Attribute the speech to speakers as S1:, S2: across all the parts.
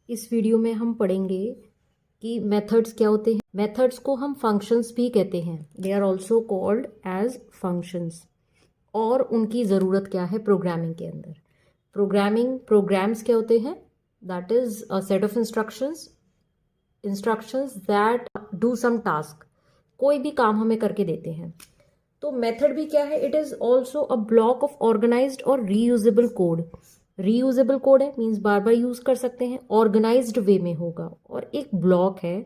S1: इस वीडियो में हम पढ़ेंगे कि मेथड्स क्या होते हैं। मेथड्स को हम फंक्शंस भी कहते हैं, they are also called as functions. और उनकी ज़रूरत क्या है प्रोग्रामिंग के अंदर। प्रोग्राम्स क्या होते हैं, that is a set of instructions that do some task, कोई भी काम हमें करके देते हैं। तो मेथड भी क्या है, it is also a block of organized और रीयूजेबल कोड। रीयूजेबल कोड है, मीन्स बार बार यूज कर सकते हैं, ऑर्गेनाइज्ड वे में होगा। और एक ब्लॉक है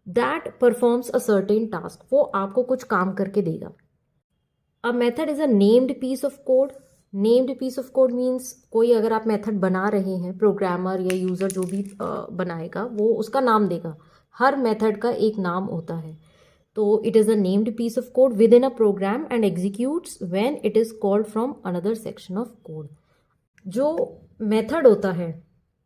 S1: that performs a certain task, वो आपको कुछ काम करके देगा। A method is a named piece of code. Named piece of code means कोई अगर आप मेथड बना रहे हैं, प्रोग्रामर या यूजर जो भी बनाएगा वो उसका नाम देगा। हर मेथड का एक नाम होता है। तो it is a named piece of code within a program and executes when it is called from another section of code. जो मेथड होता है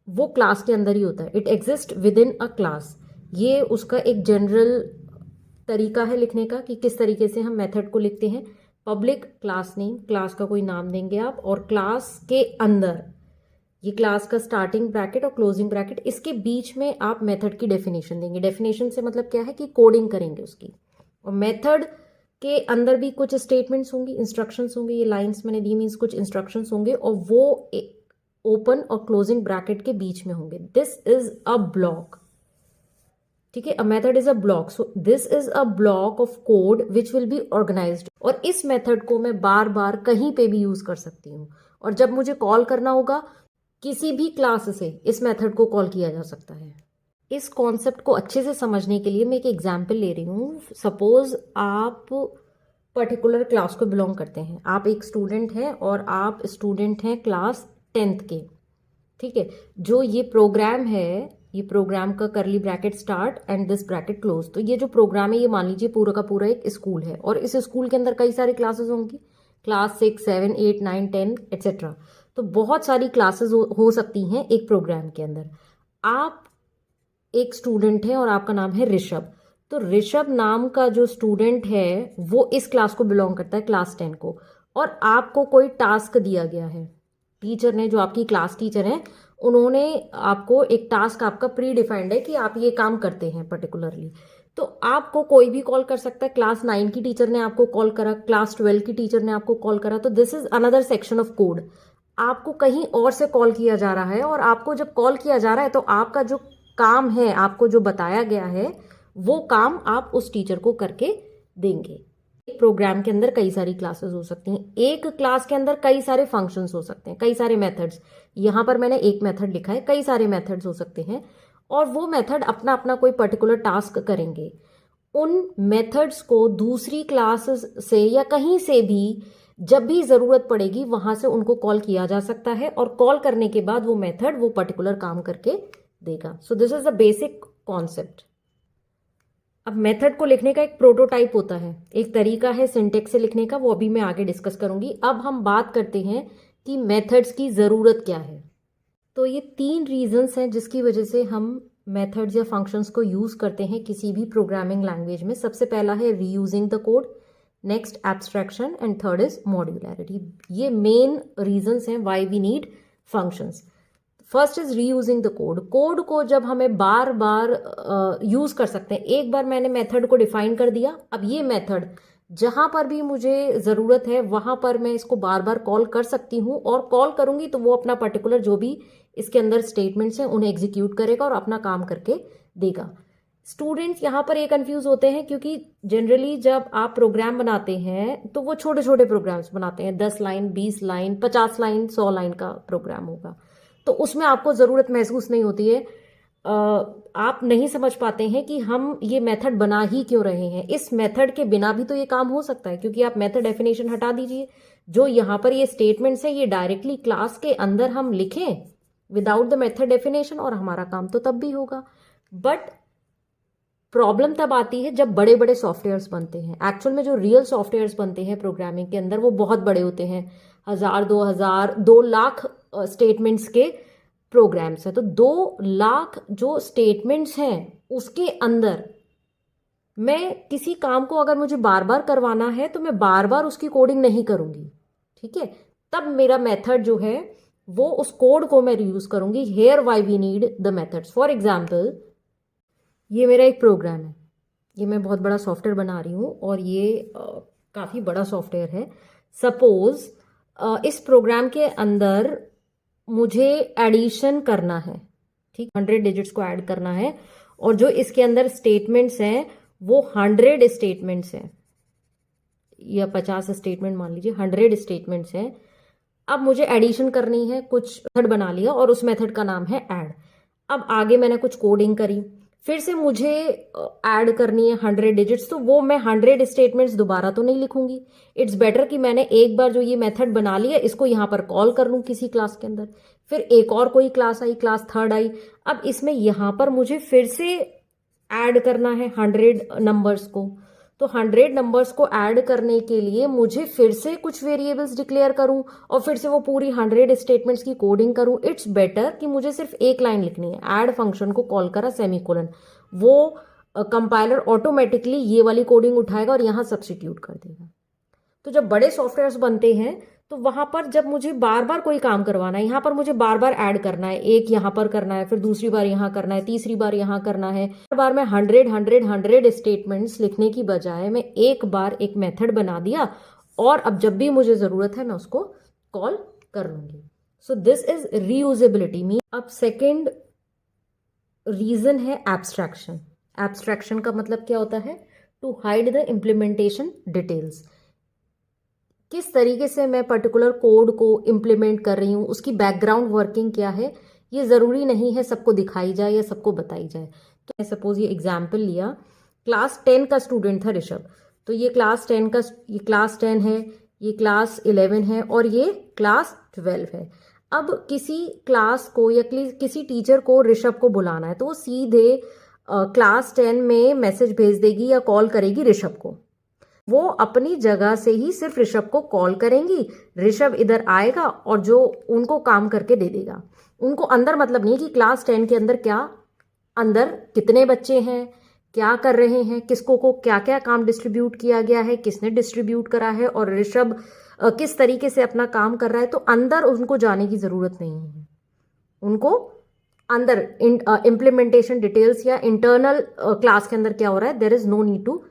S1: वो क्लास के अंदर ही होता है, it exist within a class. ये उसका एक जनरल तरीका है लिखने का कि किस तरीके से हम मेथड को लिखते हैं। पब्लिक क्लास नेम, क्लास का कोई नाम देंगे आप, और क्लास के अंदर ये क्लास का स्टार्टिंग ब्रैकेट और क्लोजिंग ब्रैकेट, इसके बीच में आप मेथड की डेफिनेशन देंगे। डेफिनेशन से मतलब क्या है कि कोडिंग करेंगे उसकी। और मेथड के अंदर भी कुछ स्टेटमेंट्स होंगी, इंस्ट्रक्शंस होंगे। ये लाइंस मैंने दी मीन्स कुछ इंस्ट्रक्शंस होंगे और वो ओपन और क्लोजिंग ब्रैकेट के बीच में होंगे। दिस इज अ ब्लॉक, ठीक है। A method is a block, so this is a block of code which will be organized. और इस मेथड को मैं बार बार कहीं पे भी यूज कर सकती हूँ। और जब मुझे कॉल करना होगा किसी भी क्लास से, इस मेथड को कॉल किया जा सकता है। इस कॉन्सेप्ट को अच्छे से समझने के लिए मैं एक एग्जाम्पल ले रही हूँ। सपोज आप पर्टिकुलर क्लास को बिलोंग करते हैं, आप एक स्टूडेंट हैं और आप स्टूडेंट हैं क्लास 10th के, ठीक है। जो ये प्रोग्राम है, ये प्रोग्राम का करली bracket start and this bracket close, तो ये जो प्रोग्राम है ये मान लीजिए पूरा का पूरा एक स्कूल है और इस स्कूल के अंदर कई सारी क्लासेस होंगी, क्लास 6, 7, 8, 9, 10 एट्सेट्रा। तो बहुत सारी क्लासेस हो सकती हैं एक प्रोग्राम के अंदर। आप एक स्टूडेंट है और आपका नाम है ऋषभ। तो ऋषभ नाम का जो स्टूडेंट है वो इस क्लास को बिलोंग करता है, क्लास 10 को। और आपको कोई टास्क दिया गया है, टीचर ने, जो आपकी क्लास टीचर है, उन्होंने आपको एक टास्क, आपका प्री डिफाइंड है कि आप ये काम करते हैं पर्टिकुलरली। तो आपको कोई भी कॉल कर सकता है। क्लास 9 की टीचर ने आपको कॉल करा, क्लास 12 की टीचर ने आपको कॉल करा, तो this is another section of code. आपको कहीं और से कॉल किया जा रहा है और आपको जब कॉल किया जा रहा है तो आपका जो काम है, आपको जो बताया गया है, वो काम आप उस टीचर को करके देंगे। एक प्रोग्राम के अंदर कई सारी क्लासेस हो सकती हैं, एक क्लास के अंदर कई सारे फंक्शंस हो सकते हैं, कई सारे मेथड्स। यहां पर मैंने एक मेथड लिखा है, कई सारे मेथड्स हो सकते हैं और वो मेथड अपना अपना कोई पर्टिकुलर टास्क करेंगे। उन मेथड्स को दूसरी क्लासेस से या कहीं से भी जब भी जरूरत पड़ेगी वहां से उनको कॉल किया जा सकता है और कॉल करने के बाद वो मेथड वो पर्टिकुलर काम करके देगा। सो this is the basic concept. अब मेथड को लिखने का एक प्रोटोटाइप होता है, एक तरीका है सिंटेक्स से लिखने का, वो अभी मैं आगे डिस्कस करूंगी। अब हम बात करते हैं कि मेथड्स की जरूरत क्या है। तो ये 3 रीजंस हैं जिसकी वजह से हम मेथड्स या फंक्शंस को यूज करते हैं किसी भी प्रोग्रामिंग लैंग्वेज में। सबसे पहला है reusing the code, next abstraction and third is modularity. ये मेन रीजंस हैं why we need functions. First is reusing the code. Code को जब हमें बार बार यूज कर सकते हैं, एक बार मैंने मेथड को डिफाइन कर दिया, अब ये मेथड जहां पर भी मुझे जरूरत है वहां पर मैं इसको बार बार कॉल कर सकती हूँ और कॉल करूंगी तो वो अपना पर्टिकुलर जो भी इसके अंदर स्टेटमेंट्स हैं उन्हें एग्जीक्यूट करेगा और अपना काम करके देगा। स्टूडेंट्स यहाँ पर ये कंफ्यूज होते हैं क्योंकि जनरली जब आप प्रोग्राम बनाते हैं तो वो छोटे छोटे प्रोग्राम्स बनाते हैं, 10 लाइन, 20 लाइन, 50 लाइन, 100 लाइन का प्रोग्राम होगा। तो उसमें आपको ज़रूरत महसूस नहीं होती है। आप नहीं समझ पाते हैं कि हम ये मेथड बना ही क्यों रहे हैं। इस मेथड के बिना भी तो ये काम हो सकता है, क्योंकि आप मेथड डेफिनेशन हटा दीजिए, जो यहाँ पर ये स्टेटमेंट्स हैं ये डायरेक्टली क्लास के अंदर हम लिखें विदाउट द मेथड डेफिनेशन और हमारा काम तो तब भी होगा। बट प्रॉब्लम तब आती है जब बड़े बड़े सॉफ्टवेयर्स बनते हैं। एक्चुअल में जो रियल सॉफ्टवेयर्स बनते हैं प्रोग्रामिंग के अंदर वो बहुत बड़े होते हैं, 1000, 2000, 2 लाख स्टेटमेंट्स के प्रोग्राम्स हैं। तो 2 लाख जो स्टेटमेंट्स हैं उसके अंदर मैं किसी काम को अगर मुझे बार बार करवाना है तो मैं बार बार उसकी कोडिंग नहीं करूंगी, ठीक है। तब मेरा मेथड जो है वो उस कोड को मैं रीयूज करूंगी। Here why we need the methods. For example, ये मेरा एक प्रोग्राम है, ये मैं बहुत बड़ा सॉफ्टवेयर बना रही हूँ और ये काफ़ी बड़ा सॉफ्टवेयर है। सपोज इस प्रोग्राम के अंदर मुझे एडिशन करना है, ठीक, 100 डिजिट्स को ऐड करना है, और जो इसके अंदर स्टेटमेंट्स हैं वो 100 स्टेटमेंट्स हैं, या 50 स्टेटमेंट मान लीजिए, 100 स्टेटमेंट्स हैं। अब मुझे एडिशन करनी है, कुछ मेथड बना लिया और उस मेथड का नाम है ऐड। अब आगे मैंने कुछ कोडिंग करी, फिर से मुझे ऐड करनी है 100 डिजिट्स, तो वो मैं 100 स्टेटमेंट्स दोबारा तो नहीं लिखूंगी। इट्स बेटर कि मैंने एक बार जो ये मेथड बना लिया इसको यहाँ पर कॉल कर लूँ किसी क्लास के अंदर, फिर एक और कोई क्लास आई, क्लास 3rd आई, अब इसमें यहाँ पर मुझे फिर से ऐड करना है 100 नंबर्स को। तो 100 नंबर्स को ऐड करने के लिए मुझे फिर से कुछ वेरिएबल्स डिक्लेयर करूं और फिर से वो पूरी 100 स्टेटमेंट्स की कोडिंग करूं। इट्स बेटर कि मुझे सिर्फ एक लाइन लिखनी है, ऐड फंक्शन को कॉल करा सेमीकोलन, वो कंपाइलर ऑटोमेटिकली ये वाली कोडिंग उठाएगा और यहां सब्स्टिट्यूट कर देगा। तो जब बड़े सॉफ्टवेयर्स बनते हैं तो वहां पर जब मुझे बार बार कोई काम करवाना है, यहाँ पर मुझे बार बार ऐड करना है, एक यहाँ पर करना है, फिर दूसरी बार यहाँ करना है, तीसरी बार यहाँ करना है, हर बार मैं 100 स्टेटमेंट्स लिखने की बजाय मैं एक बार एक मेथड बना दिया और अब जब भी मुझे जरूरत है मैं उसको कॉल कर लूंगी। So this is reusability mean. अब सेकेंड रीजन है एब्स्ट्रैक्शन। एब्स्ट्रैक्शन का मतलब क्या होता है? To hide the implementation details. किस तरीके से मैं पर्टिकुलर कोड को इम्प्लीमेंट कर रही हूँ, उसकी बैकग्राउंड वर्किंग क्या है, ये ज़रूरी नहीं है सबको दिखाई जाए या सबको बताई जाए। तो मैं सपोज ये एग्जाम्पल लिया, क्लास 10 का स्टूडेंट था ऋषभ, तो ये क्लास 10 है, ये क्लास 11 है और ये क्लास 12 है। अब किसी क्लास को या किसी टीचर को ऋषभ को बुलाना है तो वो सीधे क्लास 10 में मैसेज भेज देगी या कॉल करेगी ऋषभ को। वो अपनी जगह से ही सिर्फ ऋषभ को कॉल करेंगी, ऋषभ इधर आएगा और जो उनको काम करके दे देगा। उनको अंदर मतलब नहीं कि क्लास 10 के अंदर अंदर कितने बच्चे हैं, क्या कर रहे हैं, किसको को क्या क्या काम डिस्ट्रीब्यूट किया गया है, किसने डिस्ट्रीब्यूट करा है और ऋषभ किस तरीके से अपना काम कर रहा है। तो अंदर उनको जाने की ज़रूरत नहीं है। उनको अंदर इम्प्लीमेंटेशन डिटेल्स या इंटरनल क्लास के अंदर क्या हो रहा है, there is no need to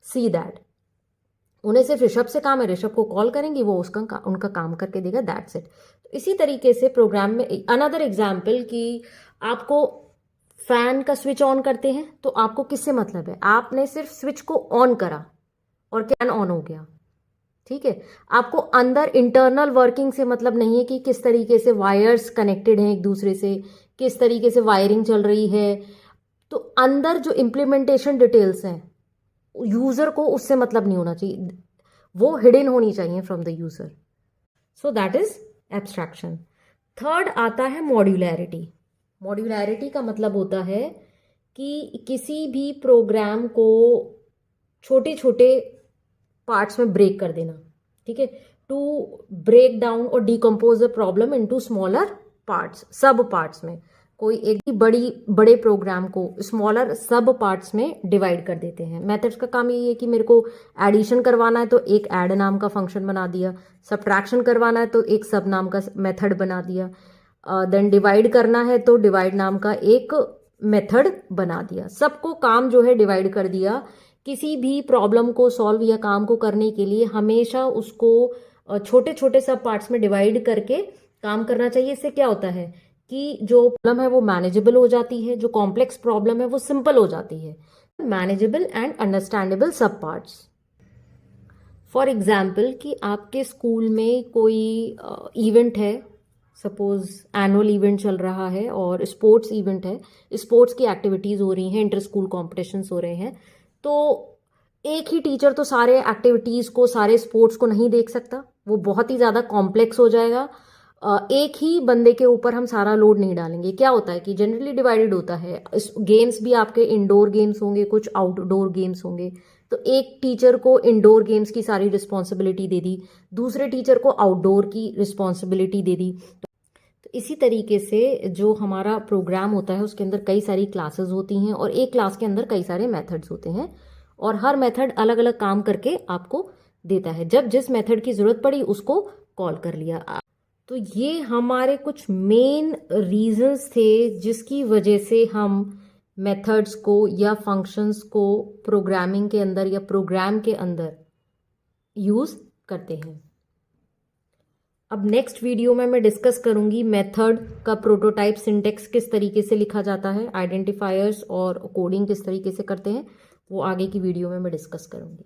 S1: see that. उन्हें सिर्फ ऋषभ से काम है, ऋषभ को कॉल करेंगी, वो उनका काम करके देगा, दैट्स इट। तो इसी तरीके से प्रोग्राम में अनदर एग्जाम्पल कि आपको फैन का स्विच ऑन करते हैं तो आपको किससे मतलब है? आपने सिर्फ स्विच को ऑन करा और फैन ऑन हो गया, ठीक है। आपको अंदर इंटरनल वर्किंग से मतलब नहीं है कि किस तरीके से वायर्स कनेक्टेड हैं एक दूसरे से, किस तरीके से वायरिंग चल रही है। तो अंदर जो इम्प्लीमेंटेशन डिटेल्स हैं यूजर को उससे मतलब नहीं होना चाहिए, वो हिडन होनी चाहिए from the user. So that is abstraction. Third आता है मॉड्यूलैरिटी। मॉड्यूलैरिटी का मतलब होता है कि किसी भी प्रोग्राम को छोटे छोटे पार्ट्स में ब्रेक कर देना, ठीक है। टू ब्रेक डाउन और decompose the problem into smaller parts, सब पार्ट्स में। कोई एक ही बड़े प्रोग्राम को स्मॉलर सब पार्ट्स में डिवाइड कर देते हैं। मेथड्स का काम यही है कि मेरे को एडिशन करवाना है तो एक ऐड नाम का फंक्शन बना दिया, सब्ट्रैक्शन करवाना है तो एक सब नाम का मेथड बना दिया, देन डिवाइड करना है तो डिवाइड नाम का एक मेथड बना दिया। सबको काम जो है डिवाइड कर दिया। किसी भी प्रॉब्लम को सॉल्व या काम को करने के लिए हमेशा उसको छोटे छोटे सब पार्ट्स में डिवाइड करके काम करना चाहिए। इससे क्या होता है कि जो प्रॉब्लम है वो मैनेजेबल हो जाती है, जो कॉम्प्लेक्स प्रॉब्लम है वो सिंपल हो जाती है। मैनेजेबल एंड अंडरस्टैंडेबल सब पार्ट्स। फॉर एग्जाम्पल कि आपके स्कूल में कोई इवेंट है, सपोज एनुअल इवेंट चल रहा है और स्पोर्ट्स इवेंट है, स्पोर्ट्स की एक्टिविटीज़ हो रही हैं, इंटर स्कूल कॉम्पिटिशन्स हो रहे हैं। तो एक ही टीचर तो सारे एक्टिविटीज़ को, सारे स्पोर्ट्स को नहीं देख सकता, वो बहुत ही ज़्यादा कॉम्प्लेक्स हो जाएगा। एक ही बंदे के ऊपर हम सारा लोड नहीं डालेंगे। क्या होता है कि जनरली डिवाइडेड होता है। गेम्स भी आपके इंडोर गेम्स होंगे, कुछ आउटडोर गेम्स होंगे। तो एक टीचर को इंडोर गेम्स की सारी रिस्पॉन्सिबिलिटी दे दी, दूसरे टीचर को आउटडोर की रिस्पॉन्सिबिलिटी दे दी। तो इसी तरीके से जो हमारा प्रोग्राम होता है उसके अंदर कई सारी क्लासेस होती हैं और एक क्लास के अंदर कई सारे मेथड्स होते हैं और हर मेथड अलग अलग काम करके आपको देता है। जब जिस मेथड की जरूरत पड़ी उसको कॉल कर लिया। तो ये हमारे कुछ मेन रीजंस थे जिसकी वजह से हम मेथड्स को या फंक्शंस को प्रोग्रामिंग के अंदर या प्रोग्राम के अंदर यूज़ करते हैं। अब नेक्स्ट वीडियो में मैं डिस्कस करूंगी मेथड का प्रोटोटाइप सिंटेक्स किस तरीके से लिखा जाता है, आइडेंटिफायर्स और कोडिंग किस तरीके से करते हैं, वो आगे की वीडियो में मैं डिस्कस करूंगी।